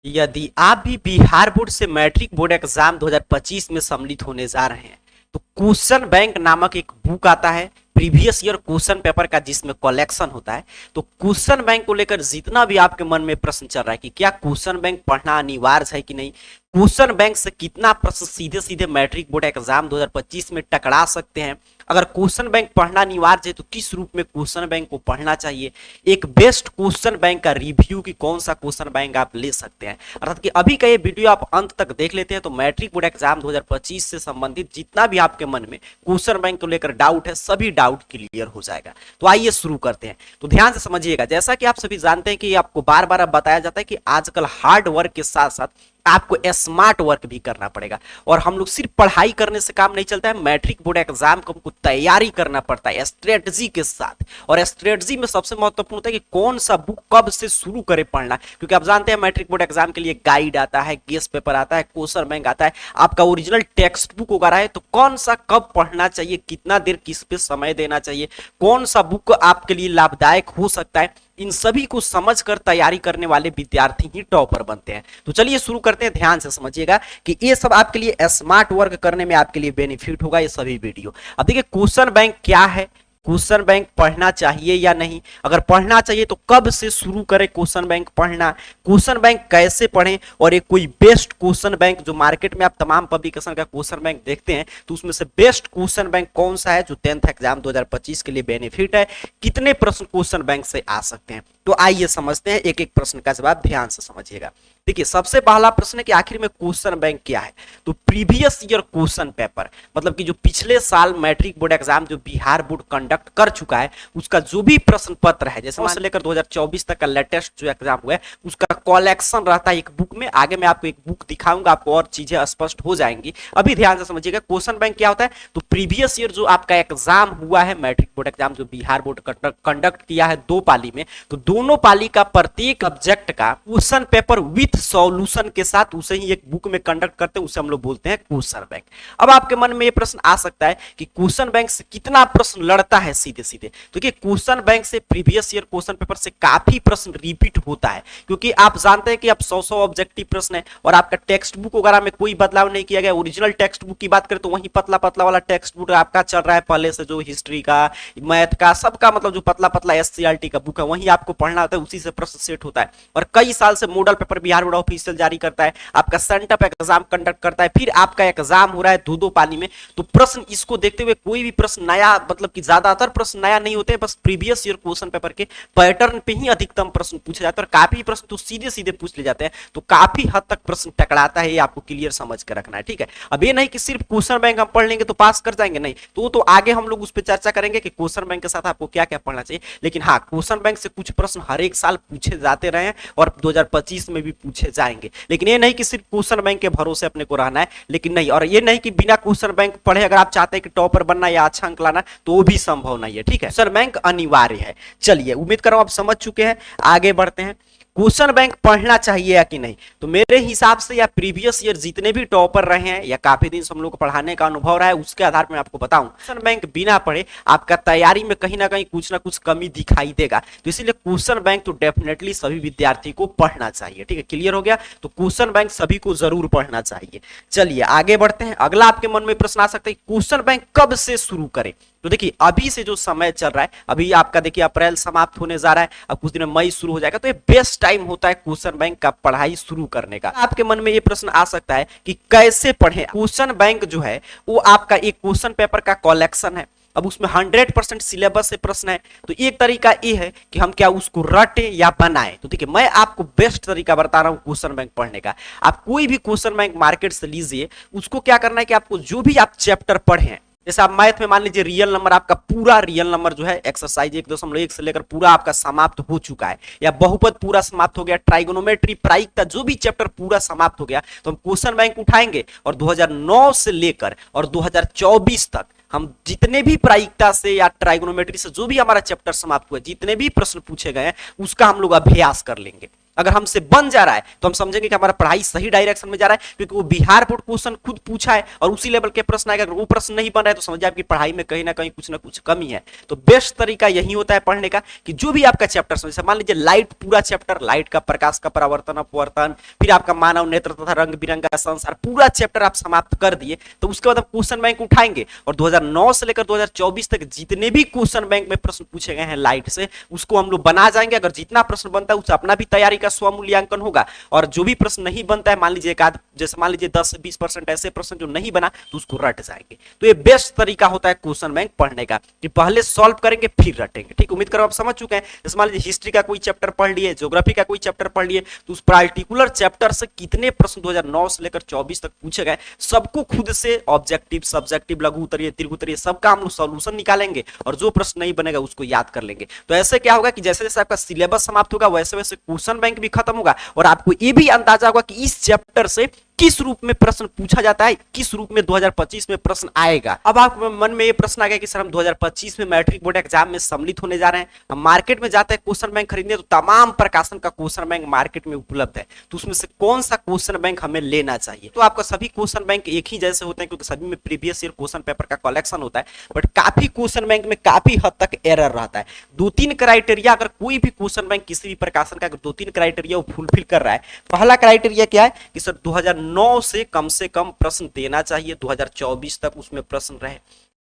यदि आप भी बिहार बोर्ड से मैट्रिक बोर्ड एग्जाम 2025 में सम्मिलित होने जा रहे हैं तो क्वेश्चन बैंक नामक एक बुक आता है प्रीवियस ईयर क्वेश्चन पेपर का, जिसमें कलेक्शन होता है। तो क्वेश्चन बैंक को लेकर जितना भी आपके मन में प्रश्न चल रहा है कि क्या क्वेश्चन बैंक पढ़ना अनिवार्य है कि नहीं, क्वेश्चन बैंक से कितना प्रश्न सीधे सीधे मैट्रिक बोर्ड एग्जाम 2025 में टकरा सकते हैं, अगर क्वेश्चन बैंक पढ़ना अनिवार्य है तो किस रूप में क्वेश्चन बैंक को पढ़ना चाहिए, एक बेस्ट क्वेश्चन बैंक का रिव्यू कि कौन सा क्वेश्चन बैंक आप ले सकते हैं, अर्थात कि अभी का ये वीडियो आप अंत तक देख लेते हैं तो मैट्रिक बोर्ड एग्जाम 2025 से संबंधित जितना भी आपके मन में क्वेश्चन बैंक को लेकर डाउट है सभी डाउट क्लियर हो जाएगा। तो आइए शुरू करते हैं। तो ध्यान से समझिएगा, जैसा कि आप सभी जानते हैं कि आपको बार बार बताया जाता है कि आजकल हार्ड वर्क के साथ साथ आपको स्मार्ट वर्क भी करना पड़ेगा, और हम लोग सिर्फ पढ़ाई करने से काम नहीं चलता है। मैट्रिक बोर्ड एग्जाम को हमको तैयारी करना पड़ता है स्ट्रेटजी के साथ, और स्ट्रेटजी में सबसे महत्वपूर्ण होता है कि कौन सा बुक कब से शुरू करें पढ़ना, क्योंकि आप जानते हैं मैट्रिक बोर्ड एग्जाम के लिए गाइड आता है, गेस्ट पेपर आता है, क्वेश्चन बैंक आता है, आपका ओरिजिनल टेक्स्ट बुक वगैरह है। तो कौन सा कब पढ़ना चाहिए, कितना देर किस पे समय देना चाहिए, कौन सा बुक आपके लिए लाभदायक हो सकता है, इन सभी को समझकर तैयारी करने वाले विद्यार्थी ही टॉपर बनते हैं। तो चलिए शुरू करते हैं। ध्यान से समझिएगा कि ये सब आपके लिए स्मार्ट वर्क करने में आपके लिए बेनिफिट होगा ये सभी वीडियो। अब देखिए क्वेश्चन बैंक क्या है, क्वेश्चन बैंक पढ़ना चाहिए या नहीं, अगर पढ़ना चाहिए तो कब से शुरू करें क्वेश्चन बैंक पढ़ना, क्वेश्चन बैंक कैसे पढ़ें, और एक कोई बेस्ट क्वेश्चन बैंक जो मार्केट में आप तमाम पब्लिकेशन का क्वेश्चन बैंक देखते हैं तो उसमें से बेस्ट क्वेश्चन बैंक कौन सा है जो 10th एग्जाम 2025 के लिए बेनिफिट है, कितने प्रश्न क्वेश्चन बैंक से आ सकते हैं। तो आइए समझते हैं, एक एक प्रश्न का जवाब ध्यान से समझिएगा। देखिए सबसे पहला प्रश्न है कि आखिर में क्वेश्चन बैंक क्या है। तो प्रीवियस ईयर क्वेश्चन पेपर मतलब कि जो पिछले साल मैट्रिक बोर्ड एग्जाम जो बिहार बोर्ड कंडक्ट कर चुका है उसका जो भी प्रश्न पत्र है, जैसे से लेकर 2024 तक का लेटेस्ट जो एग्जाम हुआ है उसका कलेक्शन रहता है एक बुक में। आगे मैं आपको एक बुक दिखाऊंगा, आपको और चीजें स्पष्ट हो जाएंगी। अभी ध्यान से समझिएगा क्वेश्चन बैंक क्या होता है। तो प्रीवियस ईयर जो आपका एग्जाम हुआ है मैट्रिक बोर्ड एग्जाम जो बिहार बोर्ड कंडक्ट किया है 2 पाली में, तो दोनों पाली का प्रत्येक सब्जेक्ट का क्वेश्चन पेपर विथ सॉल्यूशन के साथ उसे ही एक बुक में कंडक्ट करते हैं, उसे हम लोग बोलते हैं क्वेश्चन बैंक। अब आपके मन में ये प्रश्न आ सकता है कि क्वेश्चन बैंक से कितना प्रश्न लड़ता है सीधे सीधे। तो देखिए क्वेश्चन बैंक से प्रीवियस ईयर क्वेश्चन पेपर से काफी प्रश्न रिपीट होता है, क्योंकि आप जानते हैं कि अब 100 ऑब्जेक्टिव प्रश्न है और आपका टेक्स्ट बुक वगैरह में कोई बदलाव नहीं किया गया। ओरिजिनल टेक्स्ट बुक की बात करें तो वही पतला पतला वाला टेक्स्ट बुक आपका चल रहा है पहले से, जो हिस्ट्री का, मैथ का, सबका मतलब जो पतला पतला एससीईआरटी का बुक है वही आपको पढ़ना होता है, उसी से प्रश्न सेट होता है। और कई साल से model paper Bihar board official जारी करता है, आपका सेंटअप एग्जाम कंडक्ट करता है, फिर आपका एग्जाम हो रहा है 2-2 पाली में। तो प्रश्न इसको देखते हुए कोई भी प्रश्न नया, मतलब कि ज्यादातर प्रश्न नया नहीं होते, बस प्रीवियस ईयर क्वेश्चन पेपर के पैटर्न पे ही अधिकतम प्रश्न पूछे जाते हैं, और काफी प्रश्न तो सीधे सीधे पूछ ले जाते हैं। तो काफी हद तक प्रश्न टकराता है, ये आपको क्लियर समझ कर रखना है, ठीक है। अब ये नहीं कि सिर्फ क्वेश्चन बैंक हम पढ़ लेंगे तो पास कर जाएंगे, नहीं, तो आगे हम लोग उस पर चर्चा करेंगे कि क्वेश्चन बैंक के साथ आपको क्या क्या पढ़ना चाहिए। लेकिन हाँ, क्वेश्चन बैंक से कुछ प्रश्न हर एक साल पूछे जाते रहे हैं और 2025 में भी पूछे जाएंगे। लेकिन ये नहीं कि सिर्फ क्वेश्चन बैंक के भरोसे अपने को रहना है, लेकिन नहीं, और ये नहीं कि बिना क्वेश्चन बैंक पढ़े अगर आप चाहते हैं कि टॉपर बनना या अच्छा अंक लाना तो वो भी संभव नहीं है, ठीक है। क्वेश्चन बैंक अनिवार्य है। चलिए उम्मीद कर रहा हूं आप समझ चुके हैं, आगे बढ़ते हैं। क्वेश्चन बैंक पढ़ना चाहिए या कि नहीं, तो मेरे हिसाब से या प्रीवियस ईयर जितने भी टॉपर रहे हैं या काफी दिन से हम लोग को पढ़ाने का अनुभव रहा है उसके आधार पर मैं आपको बताऊं, क्वेश्चन बैंक बिना पढ़े आपका तैयारी में कहीं ना कहीं कुछ ना कुछ कमी दिखाई देगा। तो इसीलिए क्वेश्चन बैंक तो डेफिनेटली सभी विद्यार्थी को पढ़ना चाहिए, ठीक है। क्लियर हो गया, तो क्वेश्चन बैंक सभी को जरूर पढ़ना चाहिए। चलिए आगे बढ़ते हैं। अगला आपके मन में प्रश्न आ सकता है क्वेश्चन बैंक कब से शुरू करें। तो देखिए अभी से जो समय चल रहा है, अभी आपका देखिए अप्रैल समाप्त होने जा रहा है, अब कुछ दिन में मई शुरू हो जाएगा, तो ये बेस्ट टाइम होता है क्वेश्चन बैंक का पढ़ाई शुरू करने का। आपके मन में ये प्रश्न आ सकता है कि कैसे पढ़ें। क्वेश्चन बैंक जो है वो आपका एक क्वेश्चन पेपर का कलेक्शन है, अब उसमें 100% सिलेबस से प्रश्न है। तो एक तरीका ये है कि हम क्या उसको रटें या बनाएं। तो देखिए मैं आपको बेस्ट तरीका बता रहा हूं क्वेश्चन बैंक पढ़ने का। आप कोई भी क्वेश्चन बैंक मार्केट से लीजिए, उसको क्या करना है कि आपको जो भी आप चैप्टर पढ़े हैं, जैसे आप मैथ में मान लीजिए रियल नंबर, आपका पूरा रियल नंबर जो है एक्सरसाइज 1.1 से लेकर पूरा आपका समाप्त हो चुका है, या बहुपद पूरा समाप्त हो गया, ट्राइगोनोमेट्री, प्रायिकता, जो भी चैप्टर पूरा समाप्त हो गया, तो हम क्वेश्चन बैंक उठाएंगे और 2009 से लेकर और 2024 तक हम जितने भी प्रायिकता से या ट्राइगोनोमेट्री से जो भी हमारा चैप्टर समाप्त हुआ, जितने भी प्रश्न पूछे गए हैं उसका हम लोग अभ्यास कर लेंगे। अगर हमसे बन जा रहा है तो हम समझेंगे कि हमारा पढ़ाई सही डायरेक्शन में जा रहा है, क्योंकि वो बिहार बोर्ड क्वेश्चन खुद पूछा है और उसी लेवल के प्रश्न आएगा। अगर वो प्रश्न नहीं बन रहा है तो समझिए आपकी पढ़ाई में कहीं ना कुछ कमी है। तो बेस्ट तरीका यही होता है पढ़ने का कि जो भी आपका चैप्टर समझ, मान लीजिए लाइट, पूरा चैप्टर लाइट का, प्रकाश का परावर्तन अपवर्तन, फिर आपका मानव नेत्र तथा रंग बिरंग का संसार, पूरा चैप्टर आप समाप्त कर दिए, तो उसके बाद हम क्वेश्चन बैंक उठाएंगे और 2009 से लेकर 2024 तक जितने भी क्वेश्चन बैंक में प्रश्न पूछे गए हैं लाइट से, उसको हम लोग बना जाएंगे। अगर जितना प्रश्न बनता है उससे अपना भी तैयारी का स्वमूल्यांकन होगा, और जो भी प्रश्न नहीं बनता है, मान लीजिए एक आध, जैसे मान लीजिए 10 से 20% ऐसे प्रश्न जो नहीं बना तो उसको रट जाएंगे। तो ये बेस्ट तरीका होता है क्वेश्चन बैंक पढ़ने का कि पहले सॉल्व करेंगे फिर रटेंगे। ठीक, उम्मीद करो आप समझ चुके हैं। जैसे मान लीजिए हिस्ट्री का कोई चैप्टर पढ़ लिए, ज्योग्राफी का कोई चैप्टर पढ़ लिए, तो उस पार्टिकुलर चैप्टर से कितने प्रश्न 2009 से लेकर 24 तक पूछे गए, सबको खुद से ऑब्जेक्टिव, सब्जेक्टिव, लघु उत्तरीय, दीर्घ उत्तरीय, सबका हम लोग सॉल्यूशन निकालेंगे और जो प्रश्न नहीं बनेगा उसको याद कर लेंगे। तो ऐसे क्या होगा कि जैसे जैसे आपका सिलेबस समाप्त होगा वैसे वैसे क्वेश्चन बैंक भी खत्म होगा और आपको ये भी अंदाजा होगा कि इस चैप्टर से किस रूप में प्रश्न पूछा जाता है, किस रूप में 2025 में प्रश्न आएगा। अब आपके मन में ये प्रश्न आ गया कि सर हम 2025 में मैट्रिक बोर्ड एग्जाम में सम्मिलित होने जा रहे हैं, हम मार्केट में जाते हैं क्वेश्चन बैंक खरीदने, तो तमाम प्रकाशन का क्वेश्चन बैंक मार्केट में उपलब्ध है, तो उसमें से कौन सा क्वेश्चन बैंक हमें लेना चाहिए। तो आपका सभी क्वेश्चन बैंक एक ही जैसे होते हैं क्योंकि सभी में प्रीवियस ईयर क्वेश्चन पेपर का कलेक्शन होता है, बट काफी क्वेश्चन बैंक में काफी हद तक एरर रहता है। 2-3 क्राइटेरिया, अगर कोई भी क्वेश्चन बैंक किसी भी प्रकाशन का 2-3 क्राइटेरिया वो फुलफिल कर रहा है। पहला क्राइटेरिया क्या है कि सर 2009 से कम प्रश्न देना चाहिए, 2024 तक उसमें प्रश्न रहे।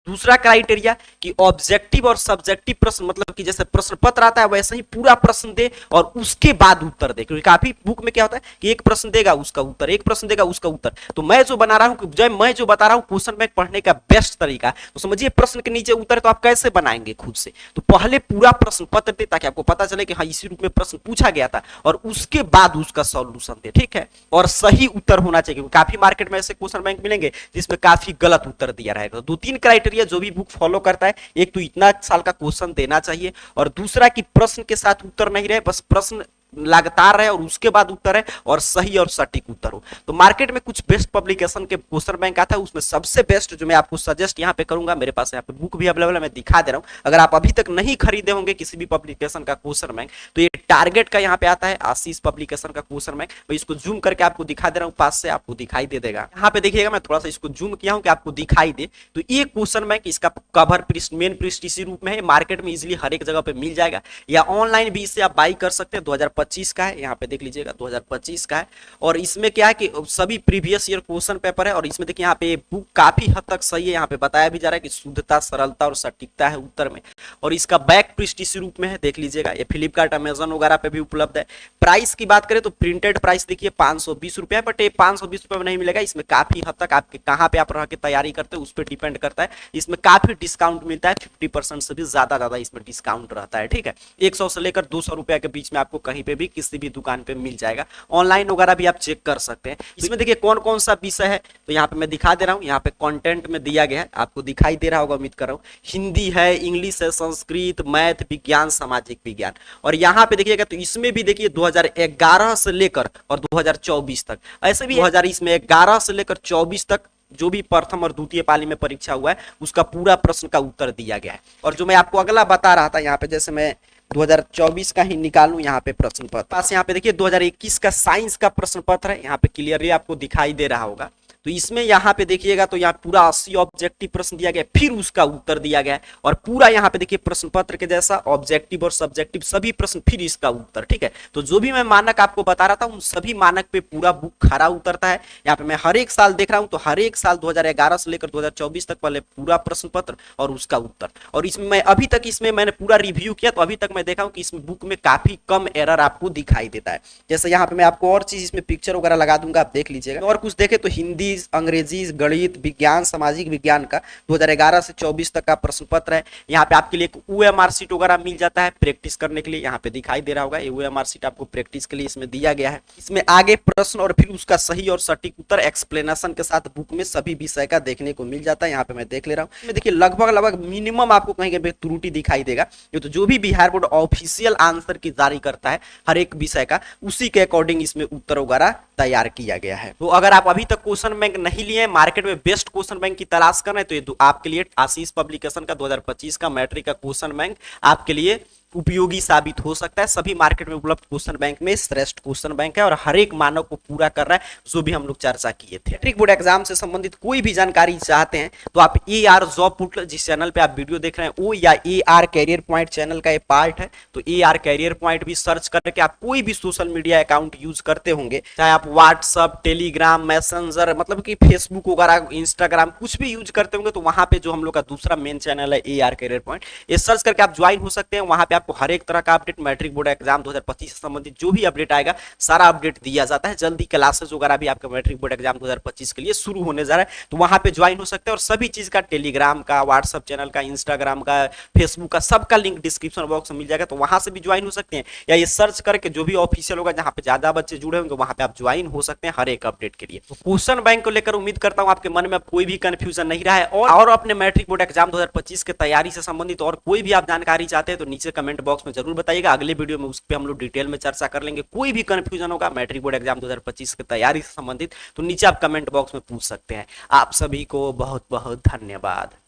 दूसरा क्राइटेरिया कि ऑब्जेक्टिव और सब्जेक्टिव प्रश्न, मतलब कि जैसे प्रश्न पत्र आता है वैसे ही पूरा प्रश्न दे और उसके बाद उत्तर दे, क्योंकि काफी बुक में क्या होता है कि एक प्रश्न देगा उसका उत्तर, एक प्रश्न देगा उसका उत्तर। तो मैं जो बना रहा हूं, जब मैं जो बता रहा हूं क्वेश्चन बैंक पढ़ने का बेस्ट तरीका, तो समझिए प्रश्न के नीचे उत्तर तो आप कैसे बनाएंगे खुद से, तो पहले पूरा प्रश्न पत्र दे ताकि आपको पता चले कि हाँ इसी रूप में प्रश्न पूछा गया था, और उसके बाद उसका सॉल्यूशन दे। ठीक है, और सही उत्तर होना चाहिए, क्योंकि काफी मार्केट में ऐसे क्वेश्चन बैंक मिलेंगे जिसमें काफी गलत उत्तर दिया रहेगा। तो 2-3 क्राइटेरिया जो भी बुक फॉलो करता है, एक तो इतना साल का क्वेश्चन देना चाहिए, और दूसरा कि प्रश्न के साथ उत्तर नहीं रहे, बस प्रश्न लगातार है और उसके बाद उत्तर है और सही और सटीक उत्तर हो। तो मार्केट में कुछ बेस्ट पब्लिकेशन के क्वेश्चन बैंक आता है, उसमें सबसे बेस्ट जो मैं आपको सजेस्ट यहां पे करूंगा, मेरे पास यहाँ पे बुक भी अवेलेबल है, मैं दिखा दे रहा हूं। अगर आप अभी तक नहीं खरीदे होंगे किसी भी पब्लिकेशन का क्वेश्चन बैंक, तो ये टारगेट का यहाँ पे आता है, आशीष पब्लिकेशन का क्वेश्चन बैंक। मैं इसको जूम करके आपको दिखा दे रहा हूँ, पास से आपको दिखाई दे देगा। यहाँ पे देखिएगा, मैं थोड़ा सा इसको जूम किया हूँ कि आपको दिखाई दे। तो ये क्वेश्चन बैंक, इसका कवर पृष्ठ, मेन पृष्ठ इसी रूप में है, मार्केट में इजिली हर एक जगह पे मिल जाएगा, या ऑनलाइन भी इसे आप बाई कर सकते हैं। 2025 का है, यहाँ पे देख लीजिएगा 2025 का है, और इसमें क्या है कि सभी प्रीवियस ईयर क्वेश्चन पेपर है। और इसमें देखिए यहाँ पे बुक काफी हद तक सही है, यहाँ पे बताया भी जा रहा है कि शुद्धता, सरलता और सटीकता है उत्तर में। और इसका बैक पृष्ठ इसी रूप में है, देख लीजिएगा। ये फ्लिपकार्ट, अमेजन वगैरह पे भी उपलब्ध है। प्राइस की बात करें तो प्रिंटेड प्राइस देखिए 520 रुपए, बट ये 520 रुपए में नहीं मिलेगा, इसमें काफी हद तक आपके कहाँ पे आप रह के तैयारी करते हैं उस पर डिपेंड करता है। इसमें काफी डिस्काउंट मिलता है, 50% से भी ज्यादा इसमें डिस्काउंट रहता है। ठीक है, 100 से लेकर 200 रुपए के बीच में आपको कहीं पे भी किसी भी दुकान पे मिल जाएगा। ऑनलाइन वगैरह भी आप चेक कर सकते हैं। इसमें देखिए कौन कौन सा विषय है, तो यहाँ पे मैं दिखा दे रहा हूँ। यहाँ पे कंटेंट में दिया गया है, आपको दिखाई दे रहा होगा, उम्मीद कर रहा हूँ। हिंदी है, इंग्लिश है, संस्कृत, मैथ, विज्ञान, सामाजिक विज्ञान। और यहाँ पे देखिएगा तो इसमें भी देखिए 2011 से लेकर और 2024 तक, ऐसे भी 2011 से लेकर 24 तक जो भी प्रथम और द्वितीय पाली में परीक्षा हुआ है उसका पूरा प्रश्न का उत्तर दिया गया है। और जो मैं आपको अगला बता रहा था, यहाँ पे जैसे मैं 2024 का ही निकालूं, यहाँ पे प्रश्न पत्र पास, यहाँ पे देखिए 2021 का साइंस का प्रश्न पत्र है, यहाँ पे क्लियरली आपको दिखाई दे रहा होगा। तो इसमें यहाँ पे देखिएगा तो यहाँ पूरा 80 ऑब्जेक्टिव प्रश्न दिया गया, फिर उसका उत्तर दिया गया है, और पूरा यहाँ पे देखिए प्रश्न पत्र के जैसा ऑब्जेक्टिव और सब्जेक्टिव सभी प्रश्न, फिर इसका उत्तर। ठीक है, तो जो भी मैं मानक आपको बता रहा था उन सभी मानक पे पूरा बुक खरा उतरता है। यहाँ पे मैं हर एक साल देख रहा हूँ, तो हर एक साल 2011 से लेकर 2024 तक पहले पूरा प्रश्न पत्र और उसका उत्तर। और इसमें मैं अभी तक इसमें मैंने पूरा रिव्यू किया, तो अभी तक मैं देखा हूँ कि इसमें बुक में काफी कम एरर आपको दिखाई देता है। जैसे यहाँ पे मैं आपको और चीज इसमें पिक्चर वगैरह लगा दूंगा, आप देख लीजिएगा। और कुछ देखे तो हिंदी, अंग्रेजी, गणित, विज्ञान, सामाजिक विज्ञान का 2011 से 24 तक का प्रश्न पत्र है। यहाँ पे आपके लिए एक OMR शीट वगैरह मिल जाता है प्रैक्टिस करने के लिए, यहाँ पे दिखाई दे रहा होगा। ये OMR शीट आपको प्रैक्टिस के लिए इसमें दिया गया है। इसमें आगे प्रश्न और फिर उसका सही और सटीक उत्तर एक्सप्लेनेशन के साथ बुक में सभी विषय का देखने को मिल जाता है। यहाँ पे मैं देख ले रहा हूँ, इसमें देखिए लगभग मिनिमम आपको कहीं कहीं त्रुटि दिखाई देगा। ये तो जो भी बिहार बोर्ड ऑफिशियल आंसर की जारी करता है हर एक विषय का, उसी के अकॉर्डिंग इसमें उत्तर वगैरह तैयार किया गया है। तो अगर आप अभी तक क्वेश्चन बैंक नहीं लिए, मार्केट में बेस्ट क्वेश्चन बैंक की तलाश कर रहे हैं, तो ये आपके लिए आशीष पब्लिकेशन का 2025 का मैट्रिक का क्वेश्चन बैंक आपके लिए उपयोगी साबित हो सकता है। सभी मार्केट में उपलब्ध क्वेश्चन बैंक में श्रेष्ठ क्वेश्चन बैंक है और हर एक मानक को पूरा कर रहा है, जो भी हम लोग चर्चा किए थे। मैट्रिक बोर्ड एग्जाम से संबंधित कोई भी जानकारी चाहते हैं तो आप AR जॉब पोर्टल, जिस चैनल पे आप वीडियो देख रहे हैं वो, या AR कैरियर पॉइंट चैनल का एक पार्ट है, तो AR कैरियर पॉइंट भी सर्च करके आप कोई भी सोशल मीडिया अकाउंट यूज करते होंगे, चाहे आप व्हाट्सअप, टेलीग्राम, मैसेंजर, मतलब कि फेसबुक वगैरह, इंस्टाग्राम कुछ भी यूज करते होंगे, तो वहां पे जो हम लोग का दूसरा मेन चैनल है AR कैरियर पॉइंट, ये सर्च करके आप ज्वाइन हो सकते हैं। वहां पे आपको हर एक तरह का अपडेट, मैट्रिक बोर्ड एग्जाम 2025 से संबंधित जो भी अपडेट आएगा सारा अपडेट दिया जाता है। जल्दी क्लासेस वगैरह भी आपका मैट्रिक बोर्ड एग्जाम 2025 के लिए शुरू होने जा रहा है, तो वहां पे ज्वाइन हो सकते हैं। और सभी चीज का, टेलीग्राम का, व्हाट्सएप चैनल का, इंस्टाग्राम का, फेसबुक का, सबका लिंक डिस्क्रिप्शन बॉक्स में मिल जाएगा, तो वहां से भी ज्वाइन हो सकते हैं। या ये सर्च करके जो भी ऑफिशियल होगा जहां पे ज्यादा बच्चे जुड़े होंगे वहां पे आप ज्वाइन हो सकते हैं हर एक अपडेट के लिए। तो क्वेश्चन बैंक को लेकर उम्मीद करता हूं आपके मन में कोई भी कंफ्यूजन नहीं रहा है। और अपने मैट्रिक बोर्ड एग्जाम 2025 की तैयारी से संबंधित और कोई भी आप जानकारी चाहते हैं तो नीचे कमेंट बॉक्स में जरूर बताइएगा। अगले वीडियो में उस पर हम लोग डिटेल में चर्चा कर लेंगे। कोई भी कंफ्यूजन होगा मैट्रिक बोर्ड एग्जाम 2025 की तैयारी से संबंधित तो नीचे आप कमेंट बॉक्स में पूछ सकते हैं। आप सभी को बहुत बहुत धन्यवाद।